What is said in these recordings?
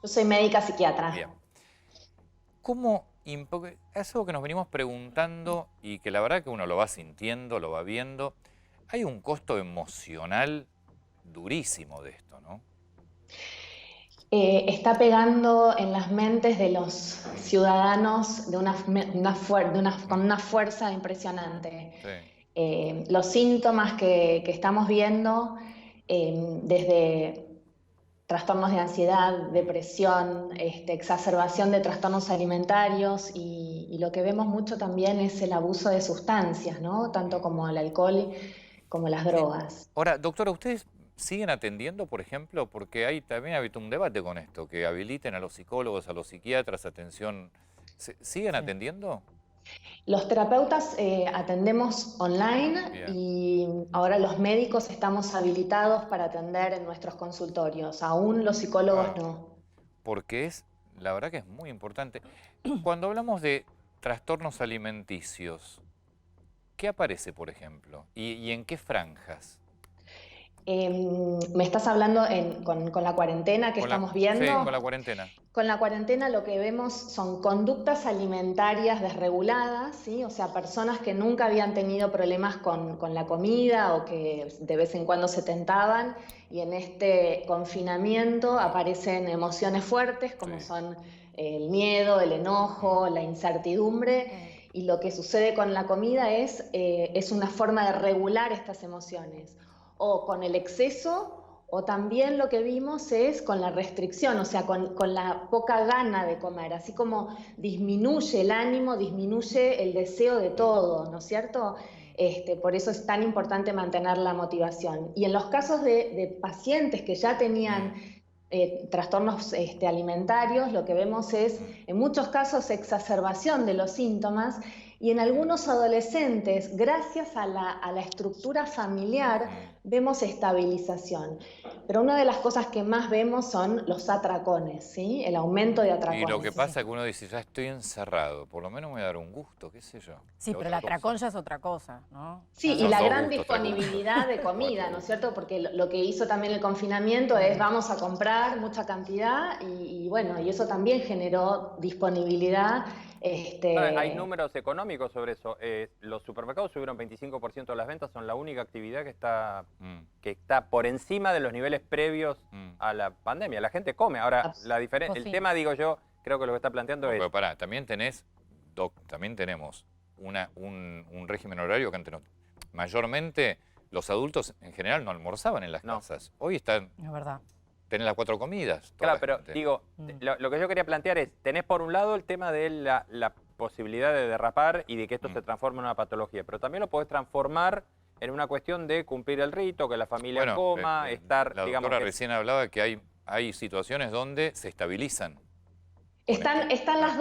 Yo soy médica Bien. psiquiatra. Porque es algo que nos venimos preguntando y que la verdad que uno lo va sintiendo, lo va viendo. Hay un costo emocional durísimo de esto, ¿no? Está pegando en las mentes de los Mm, ciudadanos con mm, una fuerza impresionante. sí. Los síntomas que estamos viendo, desde trastornos de ansiedad, Mm, depresión, exacerbación de trastornos alimentarios y lo que vemos mucho también es el abuso de sustancias, ¿no? Tanto mm. como el alcohol como las Sí. drogas. Ahora, doctora, ¿ustedes siguen atendiendo, por ejemplo? Porque también ha habido un debate con esto, que habiliten a los psicólogos, a los psiquiatras, atención. ¿Siguen Sí. atendiendo? Los terapeutas atendemos online Bien. y ahora los médicos estamos habilitados para atender en nuestros consultorios. Aún los psicólogos Claro. no. Porque la verdad que es muy importante. Cuando hablamos de trastornos alimenticios, ¿qué aparece, por ejemplo? ¿Y en qué franjas? Me estás hablando con la cuarentena que estamos Sí, con la viendo. cuarentena. Con la cuarentena lo que vemos son conductas alimentarias desreguladas, ¿sí? O sea, personas que nunca habían tenido problemas con la comida o que de vez en cuando se tentaban y en este confinamiento Mm, aparecen emociones fuertes como sí. son el miedo, el Mm, enojo, la incertidumbre y lo que sucede con la comida es una forma de regular estas emociones o con el exceso o también lo que vimos es con la restricción, o sea, con la poca gana de comer, así como disminuye el ánimo, disminuye el deseo de mm, todo, ¿no es cierto? Por eso es tan importante mantener la motivación. Y en los casos de pacientes que ya tenían mm, trastornos alimentarios, lo que vemos es mm, en muchos casos exacerbación de los síntomas y en algunos adolescentes, gracias a la estructura familiar, mm. vemos estabilización. Pero una de las cosas que más vemos son los atracones, ¿sí? El aumento de Y lo atracones. que pasa es que uno dice, ya estoy encerrado, por lo menos me voy a dar un gusto, qué sé yo, Sí, de pero otra la cosa. traconcha es otra cosa, ¿no? Sí, Ya y no Son la dos gran gustos, tres gustos, disponibilidad de cuatro comida, ¿no es gustos. cierto? Porque lo que hizo también el confinamiento es vamos a comprar mucha cantidad y bueno, y eso también generó disponibilidad. No, hay números económicos sobre eso. Los supermercados subieron 25% de las ventas, son la única actividad Mm, que está por encima de los niveles previos mm. a la pandemia. La gente come. Ahora, el cocina. tema, digo yo, creo que lo que está planteando No, es, pero pará, también tenemos un régimen horario que antes no. Mayormente los adultos en general no almorzaban en las no. casas. Hoy Es verdad. tienen las cuatro comidas, toda Claro, la pero gente. digo, lo que yo quería plantear es, tenés por un lado el tema de la posibilidad de derrapar y de que esto Mm. se transforme en una patología, pero también lo podés transformar en una cuestión de cumplir el rito, que la familia Bueno, coma, estar, la digamos doctora que... recién hablaba que hay situaciones donde se estabilizan con esto. Están Ah, las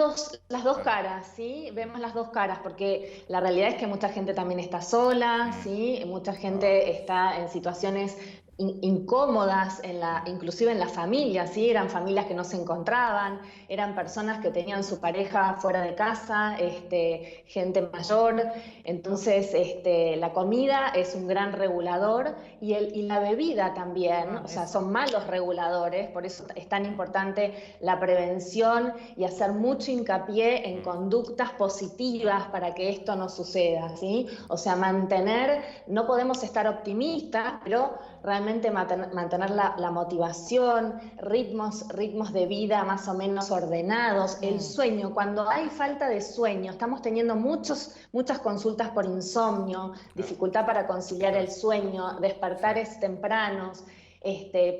dos bueno. caras, ¿sí? Mm, Vemos las dos caras, porque la realidad es que mucha gente también está sola, mm, ¿sí? Mucha gente está en situaciones incómodas, mm, inclusive en la familia, ¿sí? Eran familias que no se encontraban, eran personas que tenían su pareja fuera de casa, gente mayor. Entonces, la comida es un gran regulador y la bebida también, Ah, o sea, eso. son malos reguladores, por eso es tan importante la prevención y hacer mucho hincapié en mm, conductas positivas para que esto no suceda, ¿sí? O sea, no podemos estar optimistas, pero realmente mantener la motivación, ritmos de vida más o menos ordenados, el Mm, sueño. Cuando hay falta de sueño, estamos teniendo muchas consultas por insomnio, claro. dificultad para conciliar Claro. el sueño, Sí. despertares tempranos,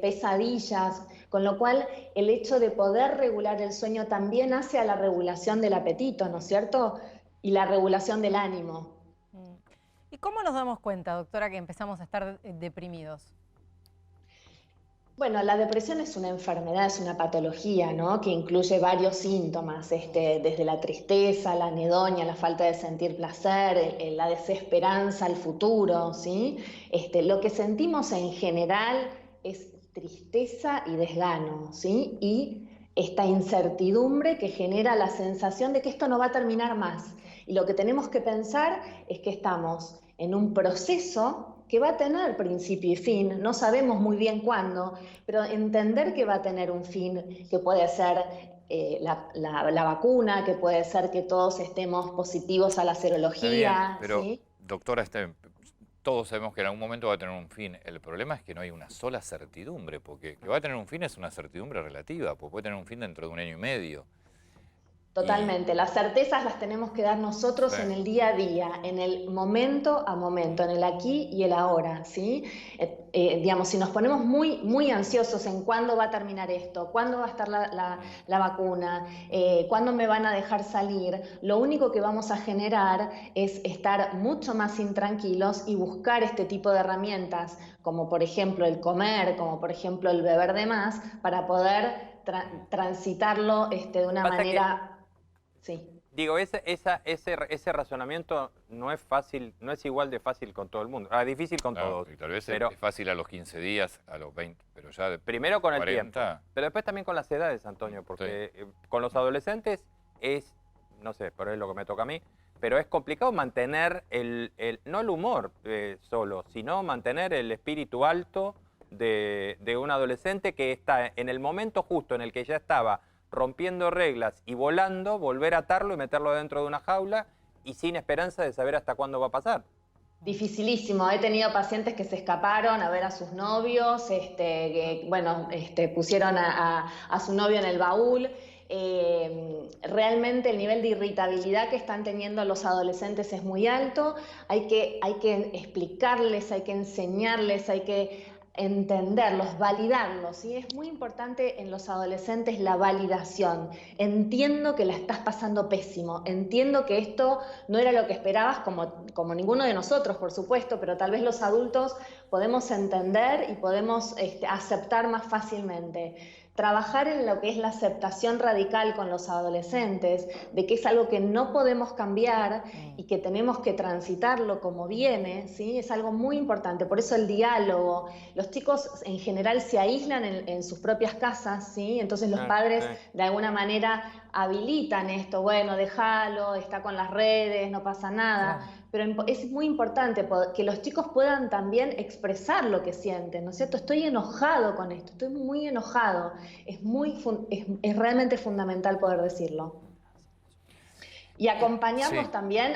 pesadillas, con lo cual el hecho de poder regular el sueño también hace a la regulación del apetito, ¿no es Mm. cierto? Y la regulación del ánimo. mm. ¿Y cómo nos damos cuenta, doctora, que empezamos a estar deprimidos? Bueno, la depresión es una enfermedad, es una patología, ¿no? Que incluye varios síntomas, desde la tristeza, la anedonia, la falta de sentir placer, la desesperanza al futuro, ¿sí? Lo que sentimos en general es tristeza y desgano, ¿sí? Y esta incertidumbre que genera la sensación de que esto no va a terminar más. Y lo que tenemos que pensar es que estamos en un proceso que va a tener principio y fin, no sabemos muy bien cuándo, pero entender que va a tener un fin, que puede ser la vacuna, que puede ser que todos estemos positivos a la Está bien, serología, pero ¿sí? doctora, todos sabemos que en algún momento va a tener un fin. El problema es que no hay una sola certidumbre, porque que va a tener un fin es una certidumbre relativa, porque puede tener un fin dentro de 1 año y medio. Totalmente, las certezas las tenemos que dar nosotros Sí. en el día a día, en el momento a momento, en el aquí y el ahora, ¿sí? Digamos, si nos ponemos muy ansiosos en cuándo va a terminar esto, cuándo va a estar la vacuna, cuándo me van a dejar salir, lo único que vamos a generar es estar mucho más intranquilos y buscar este tipo de herramientas, como por ejemplo el comer, como por ejemplo el beber de más, para poder transitarlo de una Pasa que, manera... Sí. digo, ese razonamiento no es fácil, no es igual de fácil con todo el mundo. Difícil con Claro, todos. porque tal vez Pero es fácil a los 15 días, a los 20, pero ya de primero con 40, el tiempo, pero después también con las edades, Antonio, porque con los adolescentes es, no sé, pero es lo que me toca a mí, pero es complicado mantener no el humor solo, sino mantener el espíritu alto de un adolescente que está en el momento justo en el que ya estaba rompiendo reglas y volando, volver a atarlo y meterlo dentro de una jaula y sin esperanza de saber hasta cuándo va a pasar. Dificilísimo. He tenido pacientes que se escaparon a ver a sus novios, pusieron a su novio en el baúl. Realmente el nivel de irritabilidad que están teniendo los adolescentes es muy alto. Hay que explicarles, hay que enseñarles, hay que entenderlos, validarlos, ¿sí? Es muy importante en los adolescentes la validación. Entiendo que la estás pasando pésimo, entiendo que esto no era lo que esperabas, como ninguno de nosotros, por supuesto, pero tal vez los adultos podemos entender y podemos aceptar más fácilmente. Trabajar en lo que es la aceptación radical con los adolescentes, de que es algo que no podemos cambiar y que tenemos que transitarlo como viene, ¿sí? Es algo muy importante. Por eso el diálogo. Los chicos en general se aíslan en sus propias casas, ¿sí? Entonces los padres de alguna manera habilitan esto, bueno, déjalo, está con las redes, no pasa nada. Claro. Pero es muy importante que los chicos puedan también expresar lo que sienten, ¿no es cierto? Estoy enojado con esto, estoy muy enojado. Es realmente fundamental poder decirlo. Y acompañarlos Sí. también